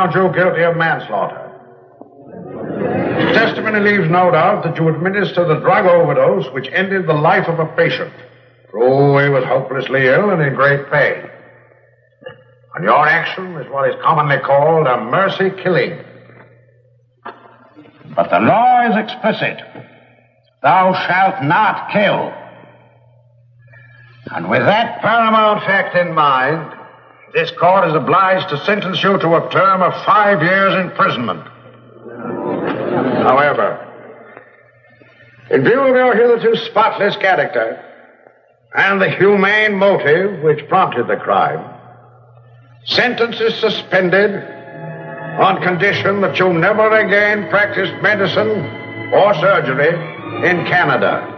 found you guilty of manslaughter. His testimony leaves no doubt that you administered the drug overdose which ended the life of a patient. True, he was hopelessly ill and in great pain. And your action is what is commonly called a mercy killing. But the law is explicit. Thou shalt not kill. And with that paramount fact in mind, this court is obliged to sentence you to a term of 5 years' imprisonment. However, in view of your hitherto spotless character and the humane motive which prompted the crime, sentence is suspended on condition that you never again practice medicine or surgery in Canada.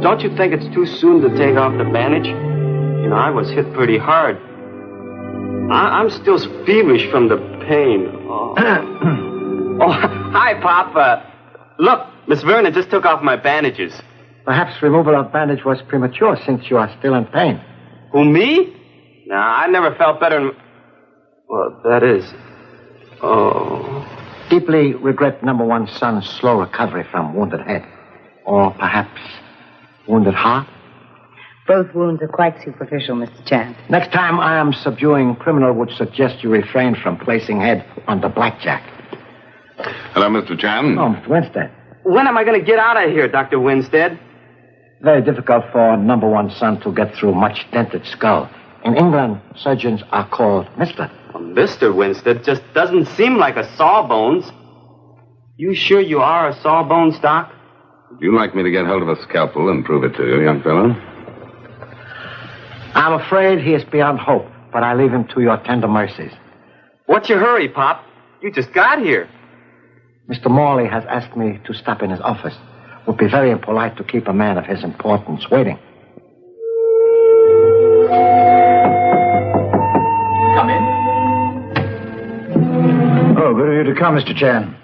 Don't you think it's too soon to take off the bandage? You know, I was hit pretty hard. I'm still feverish from the pain. Oh, oh hi, Pop. Look, Miss Vernon just took off my bandages. Perhaps removal of bandage was premature since you are still in pain. Who, me? Nah, I never felt better. Well, that is... Oh... Deeply regret number one son's slow recovery from wounded head. Or perhaps... wounded heart? Both wounds are quite superficial, Mr. Chant. Next time I am subduing criminal would suggest you refrain from placing head under blackjack. Hello, Mr. Chan. Oh, Mr. Winstead. When am I going to get out of here, Dr. Winstead? Very difficult for number one son to get through much dented skull. In England, surgeons are called Mr. Well, Mr. Winstead just doesn't seem like a sawbones. You sure you are a sawbones, Doc? Would you like me to get hold of a scalpel and prove it to you, young fellow? I'm afraid he is beyond hope, but I leave him to your tender mercies. What's your hurry, Pop? You just got here. Mr. Morley has asked me to stop in his office. Would be very impolite to keep a man of his importance waiting. Come in. Oh, good of you to come, Mr. Chan.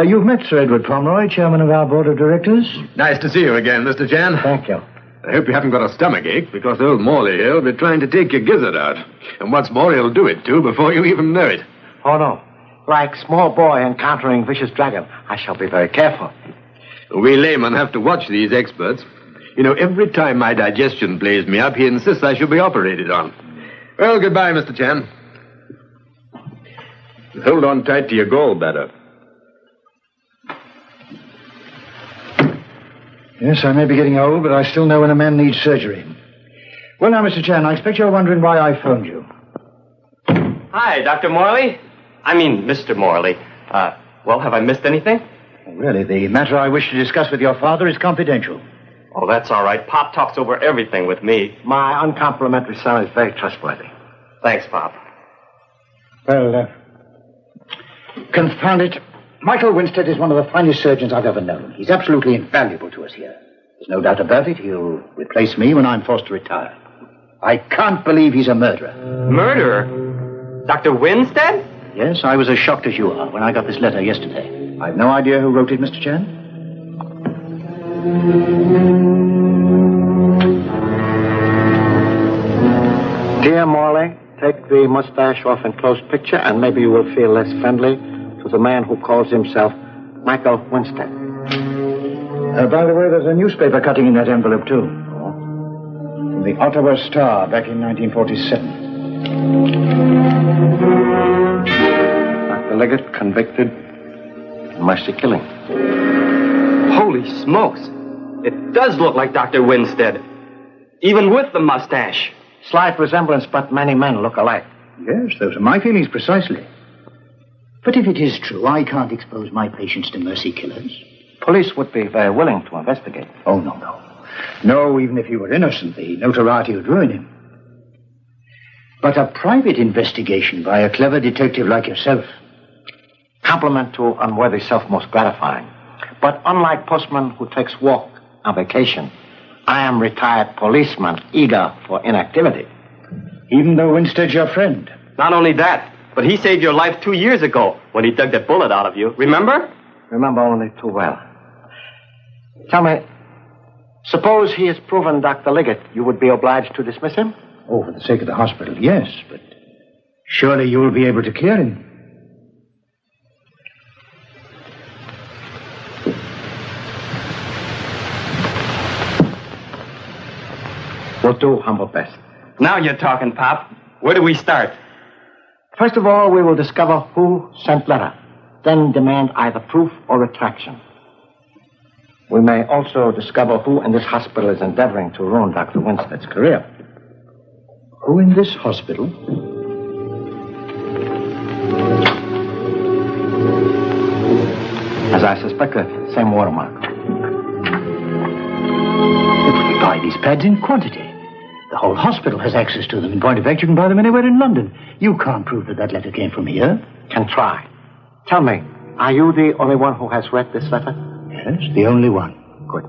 You've met Sir Edward Pomeroy, chairman of our board of directors. Nice to see you again, Mr. Chan. Thank you. I hope you haven't got a stomach ache, because old Morley here will be trying to take your gizzard out. And what's more, he'll do it, too, before you even know it. Oh, no. Like small boy encountering vicious dragon, I shall be very careful. We laymen have to watch these experts. You know, every time my digestion plays me up, he insists I should be operated on. Well, goodbye, Mr. Chan. Hold on tight to your gallbladder. Yes, I may be getting old, but I still know when a man needs surgery. Well, now, Mr. Chan, I expect you're wondering why I phoned you. Hi, Dr. Morley. I mean, Mr. Morley. Well, have I missed anything? Well, really, the matter I wish to discuss with your father is confidential. Oh, that's all right. Pop talks over everything with me. My uncomplimentary son is very trustworthy. Thanks, Pop. Well, confound it. Michael Winstead is one of the finest surgeons I've ever known. He's absolutely invaluable to us here. There's no doubt about it. He'll replace me when I'm forced to retire. I can't believe he's a murderer. Murderer? Dr. Winstead? Yes, I was as shocked as you are when I got this letter yesterday. I've no idea who wrote it, Mr. Chan. Dear Morley, take the mustache off in close picture, and maybe you will feel less friendly to the man who calls himself Michael Winstead. By the way, there's a newspaper cutting in that envelope, too. From the Ottawa Star back in 1947. Dr. Liggett convicted of mercy killing. Holy smokes. It does look like Dr. Winstead. Even with the mustache. Slight resemblance, but many men look alike. Yes, those are my feelings precisely. But if it is true, I can't expose my patients to mercy killers. Police would be very willing to investigate. Oh, no, no. No, even if he were innocent, the notoriety would ruin him. But a private investigation by a clever detective like yourself. Compliment to unworthy self most gratifying. But unlike postman who takes walk on vacation, I am retired policeman eager for inactivity. Even though Winstead's your friend. Not only that, but he saved your life 2 years ago when he dug that bullet out of you. Remember? Remember only too well. Tell me, suppose he is proven Dr. Liggett, you would be obliged to dismiss him? Oh, for the sake of the hospital, yes, but surely you'll be able to clear him. We'll do humble best. Now you're talking, Pop. Where do we start? First of all, we will discover who sent letter, then demand either proof or retraction. We may also discover who in this hospital is endeavoring to ruin Dr. Winstead's career. Who in this hospital? As I suspected, same watermark. We buy these pads in quantity. The whole hospital has access to them. In point of fact, you can buy them anywhere in London. You can't prove that letter came from here. Can try. Tell me, are you the only one who has read this letter? Yes, the only one. Good.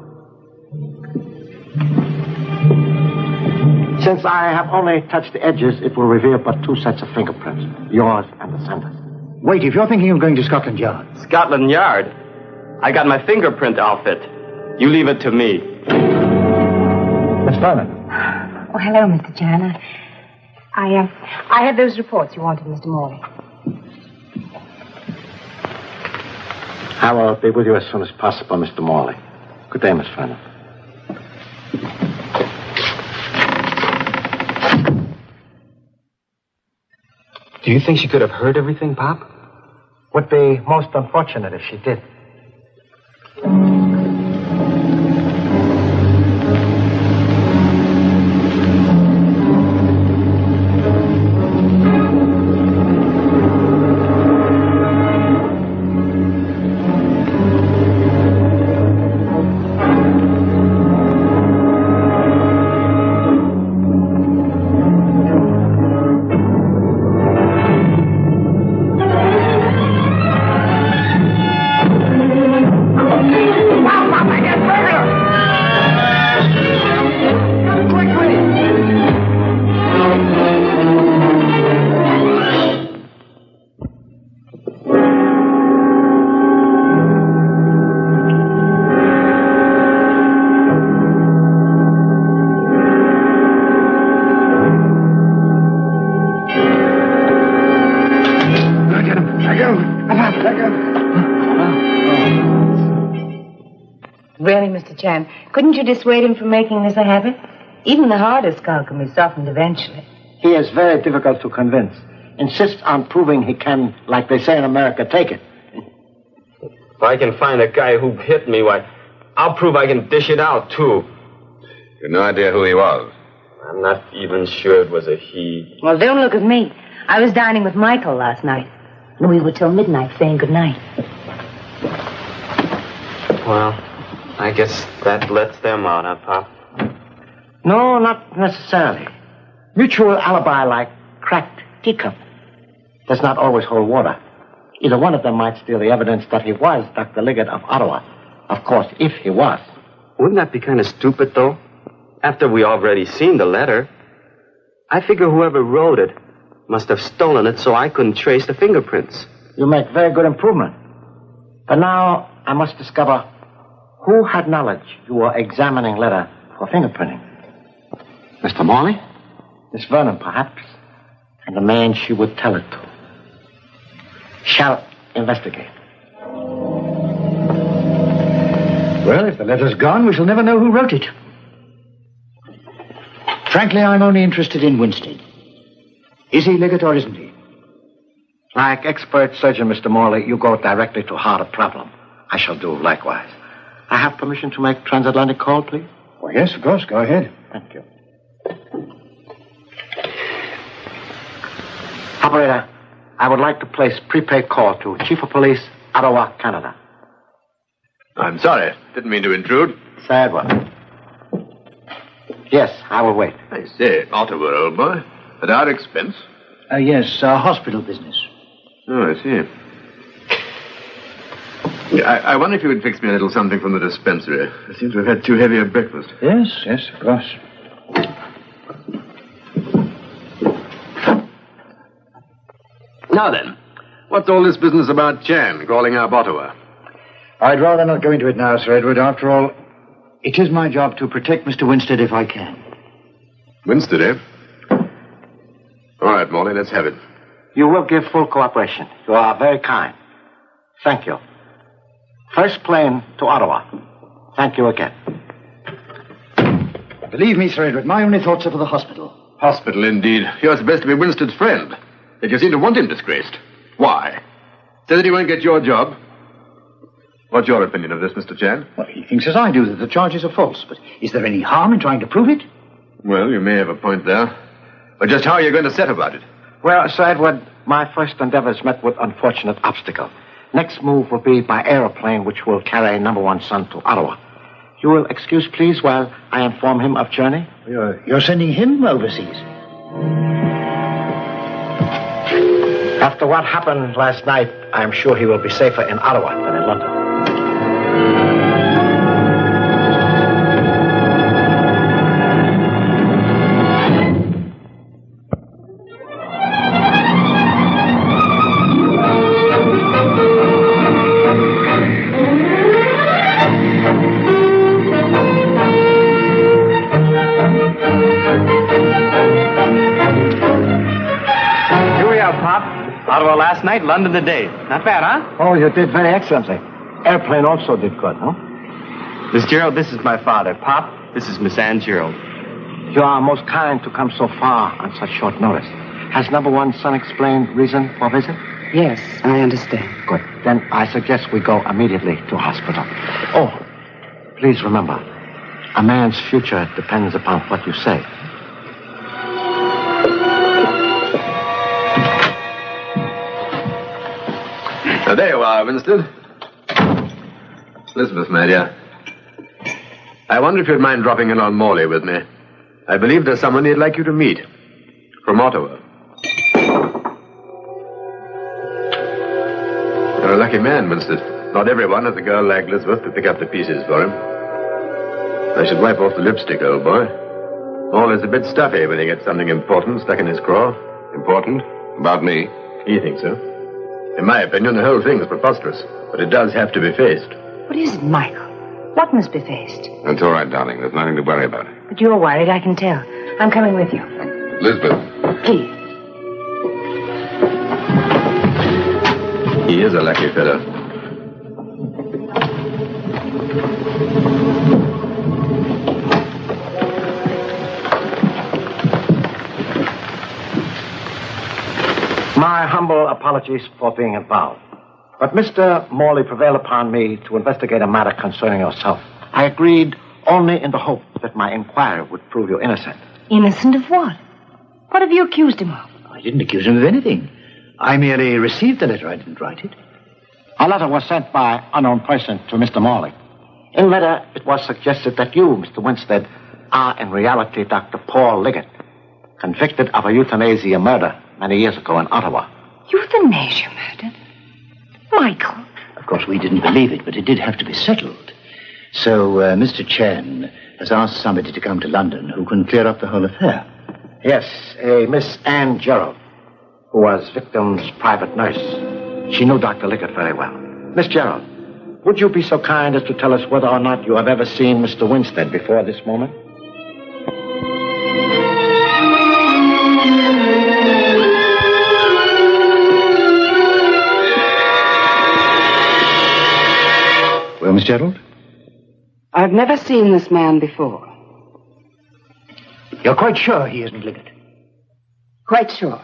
Since I have only touched the edges, it will reveal but 2 sets of fingerprints, yours and the sender's. Wait, if you're thinking of going to Scotland Yard. Scotland Yard? I got my fingerprint outfit. You leave it to me. Miss Vernon. Oh, hello, Mr. Chan. I had those reports you wanted, Mr. Morley. I will be with you as soon as possible, Mr. Morley. Good day, Miss Vernon. Do you think she could have heard everything, Pop? Would be most unfortunate if she did. Really, Mr. Chan, couldn't you dissuade him from making this a habit? Even the hardest skull can be softened eventually. He is very difficult to convince. Insists on proving he can, like they say in America, take it. If I can find a guy who hit me, why, I'll prove I can dish it out, too. You had no idea who he was. I'm not even sure it was a he. Well, don't look at me. I was dining with Michael last night. And we were till midnight saying goodnight. Well, I guess that lets them out, huh, Pop? No, not necessarily. Mutual alibi like cracked teacup does not always hold water. Either one of them might steal the evidence that he was Dr. Liggett of Ottawa. Of course, if he was. Wouldn't that be kind of stupid, though? After we already seen the letter. I figure whoever wrote it must have stolen it so I couldn't trace the fingerprints. You make very good improvement. But now I must discover who had knowledge you were examining letter for fingerprinting. Mr. Morley? Miss Vernon, perhaps. And the man she would tell it to. Shall investigate. Well, if the letter's gone, we shall never know who wrote it. Frankly, I'm only interested in Winstead. Is he Liggett or isn't he? Like expert surgeon, Mr. Morley, you go directly to heart of problem. I shall do likewise. I have permission to make transatlantic call, please? Why, yes, of course. Go ahead. Thank you. Operator, I would like to place prepaid call to Chief of Police, Ottawa, Canada. I'm sorry. Didn't mean to intrude. Sir Edward. Yes, I will wait. I say, Ottawa, old boy. At our expense. Yes, hospital business. Oh, I see. I wonder if you would fix me a little something from the dispensary. I seem to have had too heavy a breakfast. Yes, of course. Now then, what's all this business about Chan calling up Ottawa? I'd rather not go into it now, Sir Edward. After all, it is my job to protect Mr. Winstead if I can. Winstead, eh? All right, Morley, let's have it. You will give full cooperation. You are very kind. Thank you. First plane to Ottawa. Thank you again. Believe me, Sir Edward, my only thoughts are for the hospital. Hospital, indeed. You're supposed to be Winstead's friend. Yet you seem to want him disgraced. Why? So that he won't get your job? What's your opinion of this, Mr. Chan? Well, he thinks as I do that the charges are false, but is there any harm in trying to prove it? Well, you may have a point there. But just how are you going to set about it? Well, Sir Edward, my first endeavors met with unfortunate obstacle. Next move will be by aeroplane, which will carry number one son to Ottawa. You will excuse, please, while I inform him of journey? You're sending him overseas? After what happened last night, I am sure he will be safer in Ottawa than in London. Ottawa last night, London today. Not bad, huh? Oh, you did very excellently. Airplane also did good, huh? Miss Gerald, this is my father. Pop, this is Miss Ann Gerald. You are most kind to come so far on such short notice. Has number one son explained reason for visit? Yes, I understand. Good. Then I suggest we go immediately to hospital. Oh, please remember, a man's future depends upon what you say. Now, there you are, Winstead. Elizabeth, my dear. I wonder if you'd mind dropping in on Morley with me. I believe there's someone he'd like you to meet. From Ottawa. You're a lucky man, Winstead. Not everyone has a girl like Elizabeth to pick up the pieces for him. I should wipe off the lipstick, old boy. Morley's a bit stuffy when he gets something important stuck in his craw. Important? About me? He thinks so. In my opinion, the whole thing's preposterous. But it does have to be faced. What is it, Michael? What must be faced? That's all right, darling. There's nothing to worry about. But you're worried, I can tell. I'm coming with you. Elizabeth. Please. He is a lucky fellow. My humble apologies for being involved. But Mr. Morley prevailed upon me to investigate a matter concerning yourself. I agreed only in the hope that my inquiry would prove you innocent. Innocent of what? What have you accused him of? I didn't accuse him of anything. I merely received the letter. I didn't write it. A letter was sent by unknown person to Mr. Morley. In the letter, it was suggested that you, Mr. Winstead, are in reality Dr. Paul Liggett, convicted of a euthanasia murder many years ago in Ottawa. Euthanasia murder? Michael. Of course, we didn't believe it, but it did have to be settled. So, Mr. Chan has asked somebody to come to London who can clear up the whole affair. Yes, a Miss Ann Gerald, who was victim's private nurse. She knew Dr. Liggett very well. Miss Gerald, would you be so kind as to tell us whether or not you have ever seen Mr. Winstead before this moment? Well, Miss Gerald? I've never seen this man before. You're quite sure he isn't Liggett? Quite sure.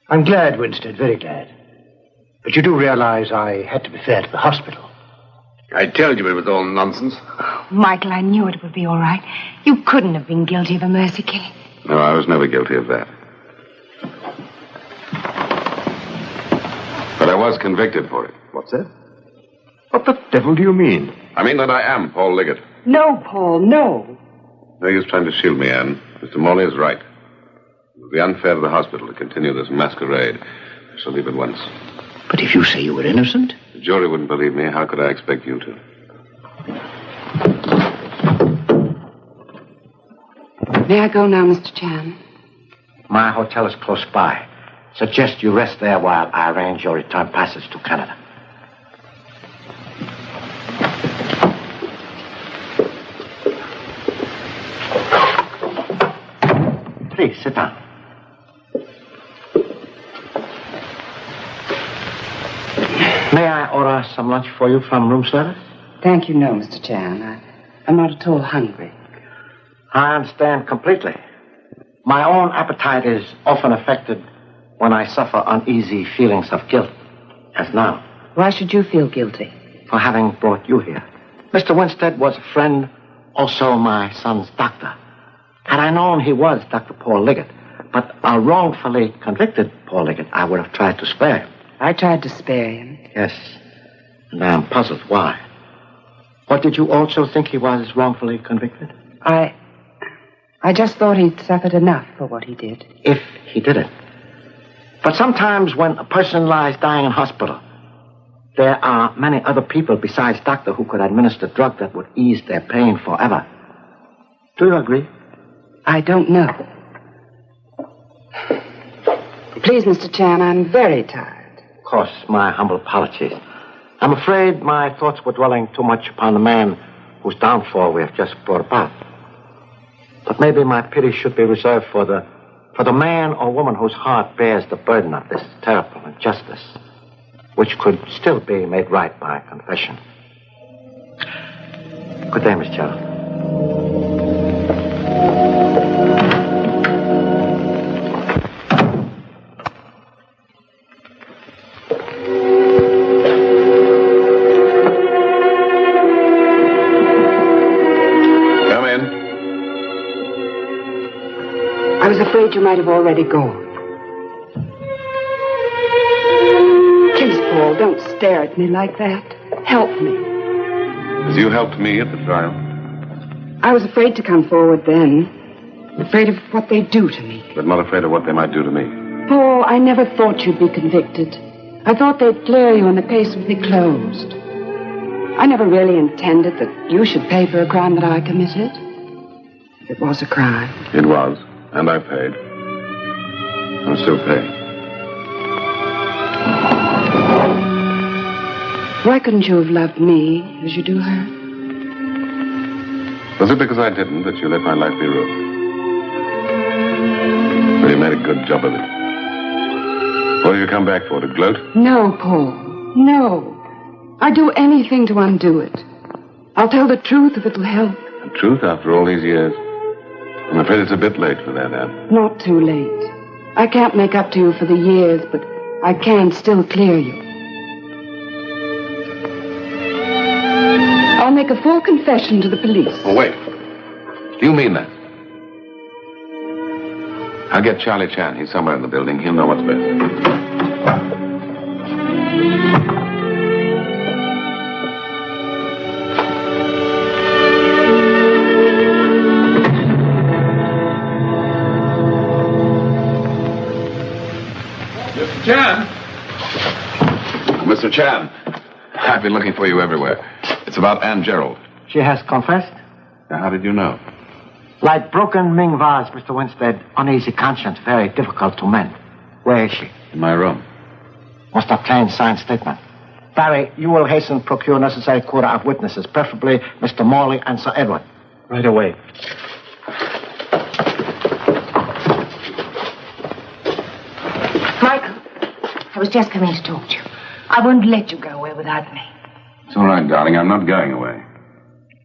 I'm glad, Winstead, very glad. But you do realize I had to be fair to the hospital. I told you it was all nonsense. Oh, Michael, I knew it would be all right. You couldn't have been guilty of a mercy killing. No, I was never guilty of that. But I was convicted for it. What's that? What the devil do you mean? I mean that I am Paul Liggett. No, Paul, no. No use trying to shield me, Anne. Mr. Morley is right. It would be unfair to the hospital to continue this masquerade. I shall leave at once. But if you say you were innocent? The jury wouldn't believe me. How could I expect you to? May I go now, Mr. Chan? My hotel is close by. Suggest you rest there while I arrange your return passage to Canada. Please, sit down. May I order some lunch for you from room service? Thank you, no, Mr. Chan. I'm not at all hungry. I understand completely. My own appetite is often affected when I suffer uneasy feelings of guilt, as now. Why should you feel guilty? For having brought you here. Mr. Winstead was a friend, also my son's doctor. Had I known he was Dr. Paul Liggett, but a wrongfully convicted Paul Liggett, I would have tried to spare him. I tried to spare him. Yes, and I am puzzled why. What, did you also think he was wrongfully convicted? I just thought he'd suffered enough for what he did. If he did it. But sometimes when a person lies dying in hospital, there are many other people besides doctor who could administer a drug that would ease their pain forever. Do you agree? I don't know. Please, Mr. Chan, I'm very tired. Of course, my humble apologies. I'm afraid my thoughts were dwelling too much upon the man whose downfall we have just brought about. But maybe my pity should be reserved for the man or woman whose heart bears the burden of this terrible injustice, which could still be made right by confession. Good day, Miss Gerald. I was afraid you might have already gone. Please, Paul, don't stare at me like that. Help me. As you helped me at the trial. I was afraid to come forward then. Afraid of what they'd do to me. But not afraid of what they might do to me. Paul, I never thought you'd be convicted. I thought they'd clear you and the case would be closed. I never really intended that you should pay for a crime that I committed. It was a crime. It was. And I paid. I'm still paying. Why couldn't you have loved me as you do her? Was it because I didn't that you let my life be ruined? Well, you made a good job of it. What did you come back for, to gloat? No, Paul. No. I'd do anything to undo it. I'll tell the truth if it'll help. The truth after all these years? I'm afraid it's a bit late for that, Anne. Not too late. I can't make up to you for the years, but I can still clear you. I'll make a full confession to the police. Oh, wait. Do you mean that? I'll get Charlie Chan. He's somewhere in the building. He'll know what's best. Chan! Mr. Chan, I've been looking for you everywhere. It's about Anne Gerald. She has confessed? Now, how did you know? Like broken Ming vase, Mr. Winstead, uneasy conscience, very difficult to mend. Where is she? In my room. Must obtain signed statement. Barry, you will hasten procure necessary quota of witnesses, preferably Mr. Morley and Sir Edward. Right away. Michael, I was just coming to talk to you. I won't let you go away without me. It's all right, darling. I'm not going away.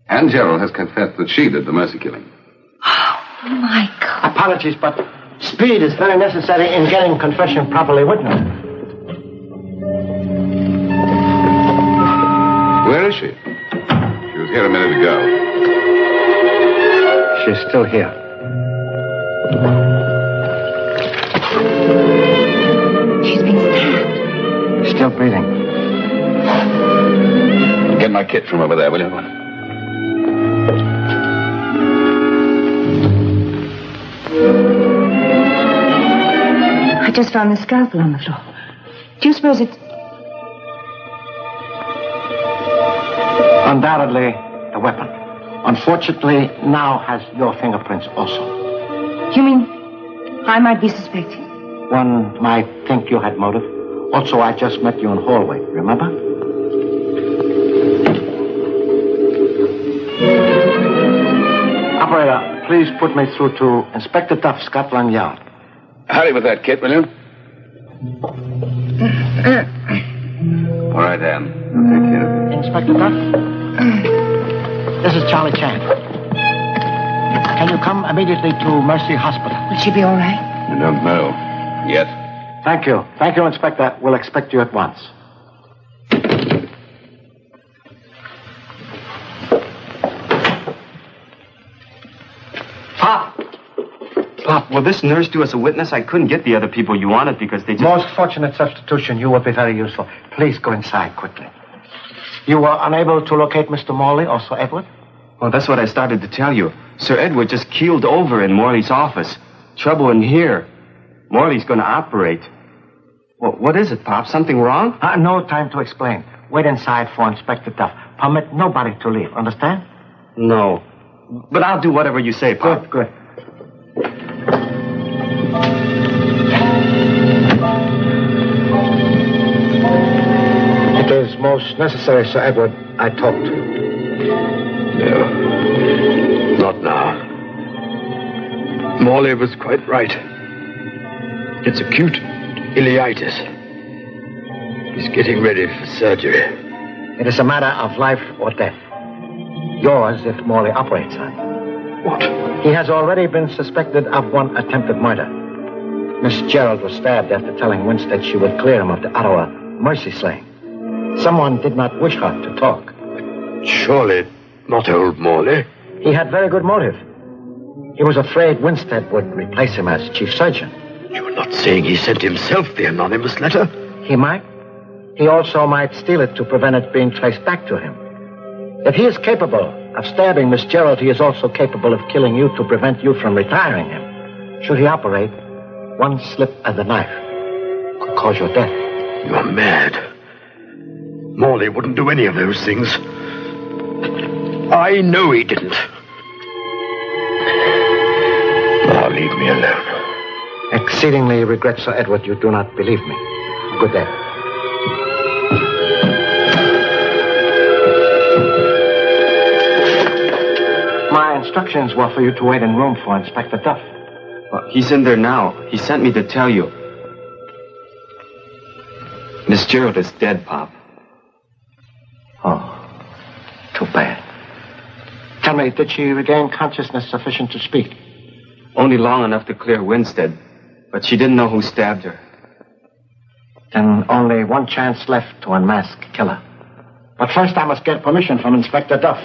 Anne Gerald has confessed that she did the mercy killing. Oh, Michael. Apologies, but speed is very necessary in getting confession properly witnessed. Where is she? She was here a minute ago. She's still here. She's been stabbed. Still breathing. Get my kit from over there, will you? I just found the scalpel on the floor. Do you suppose it's... Undoubtedly, a weapon. Unfortunately, now has your fingerprints also. You mean I might be suspected? One might think you had motive. Also, I just met you in hallway, remember? Operator, please put me through to Inspector Duff, Scotland Yard. Hurry with that kit, will you? All right, Anne. I'll take care of it. Inspector Duff? This is Charlie Chan. Can you come immediately to Mercy Hospital? Will she be all right? I don't know. Yet. Thank you. Thank you, Inspector. We'll expect you at once. Pop! Pop, will this nurse do as a witness? I couldn't get the other people you wanted because they just... Most fortunate substitution. You will be very useful. Please go inside quickly. You were unable to locate Mr. Morley or Sir Edward? Well, that's what I started to tell you. Sir Edward just keeled over in Morley's office. Trouble in here. Morley's going to operate. Well, what is it, Pop? Something wrong? No time to explain. Wait inside for Inspector Duff. Permit nobody to leave. Understand? No. But I'll do whatever you say, Pop. Good. It is most necessary, Sir Edward, I talk to you. No. Not now. Morley was quite right. It's acute ileitis. He's getting ready for surgery. It is a matter of life or death. Yours if Morley operates on him. What? He has already been suspected of one attempted murder. Miss Gerald was stabbed after telling Winstead she would clear him of the Ottawa mercy slaying. Someone did not wish her to talk. Surely not old Morley. He had very good motive. He was afraid Winstead would replace him as chief surgeon. You're not saying he sent himself the anonymous letter? He might. He also might steal it to prevent it being traced back to him. If he is capable of stabbing Miss Gerald, he is also capable of killing you to prevent you from retiring him. Should he operate, one slip of the knife could cause your death. You're mad. Morley wouldn't do any of those things. I know he didn't. Now leave me alone. Exceedingly regret, Sir Edward, you do not believe me. Good day. My instructions were for you to wait in room for Inspector Duff. Well, he's in there now. He sent me to tell you. Miss Gerald is dead, Pop. Oh, too bad. Tell me, did she regain consciousness sufficient to speak? Only long enough to clear Winstead, but she didn't know who stabbed her. Then only one chance left to unmask the killer. But first I must get permission from Inspector Duff.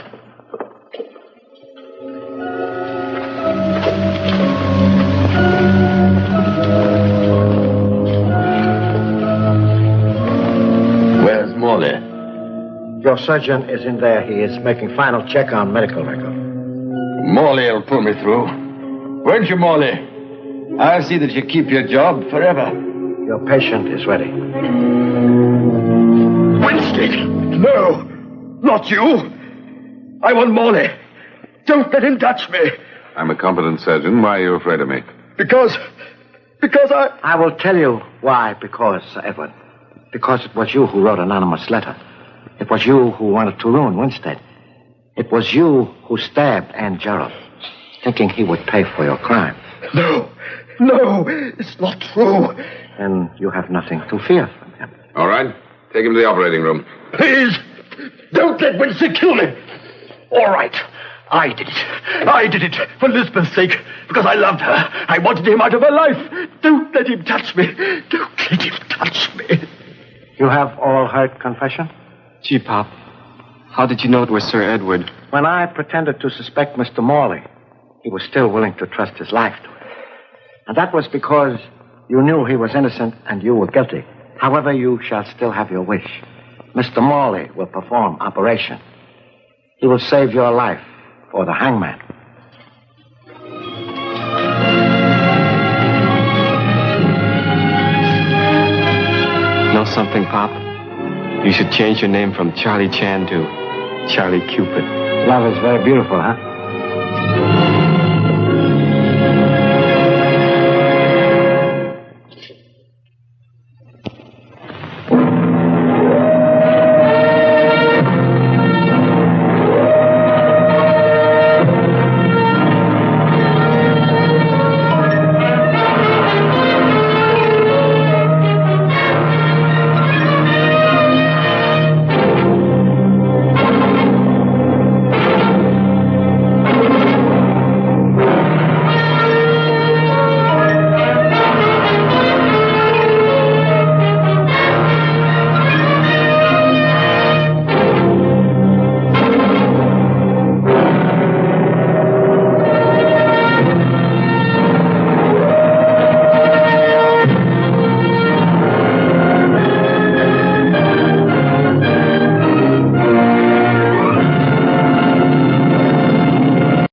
Where's Morley? Your surgeon is in there. He is making final check on medical record. Morley will pull me through. Won't you, Morley? I'll see that you keep your job forever. Your patient is ready. Winstead! No! Not you! I want Morley. Don't let him touch me. I'm a competent surgeon. Why are you afraid of me? Because I will tell you why, because, Sir Edward. Because it was you who wrote an anonymous letter. It was you who wanted to ruin Winstead. It was you who stabbed Anne Gerald, thinking he would pay for your crime. No, it's not true. And you have nothing to fear from him. All right. Take him to the operating room. Please, don't let Winstead kill me. All right, I did it. I did it for Lisbeth's sake, because I loved her. I wanted him out of her life. Don't let him touch me. Don't let him touch me. You have all heard confession? Gee, Pop, how did you know it was Sir Edward? When I pretended to suspect Mr. Morley, he was still willing to trust his life to it. And that was because you knew he was innocent and you were guilty. However, you shall still have your wish. Mr. Morley will perform operation. He will save your life for the hangman. Know something, Pop? You should change your name from Charlie Chan to Charlie Cupid. Love is very beautiful, huh?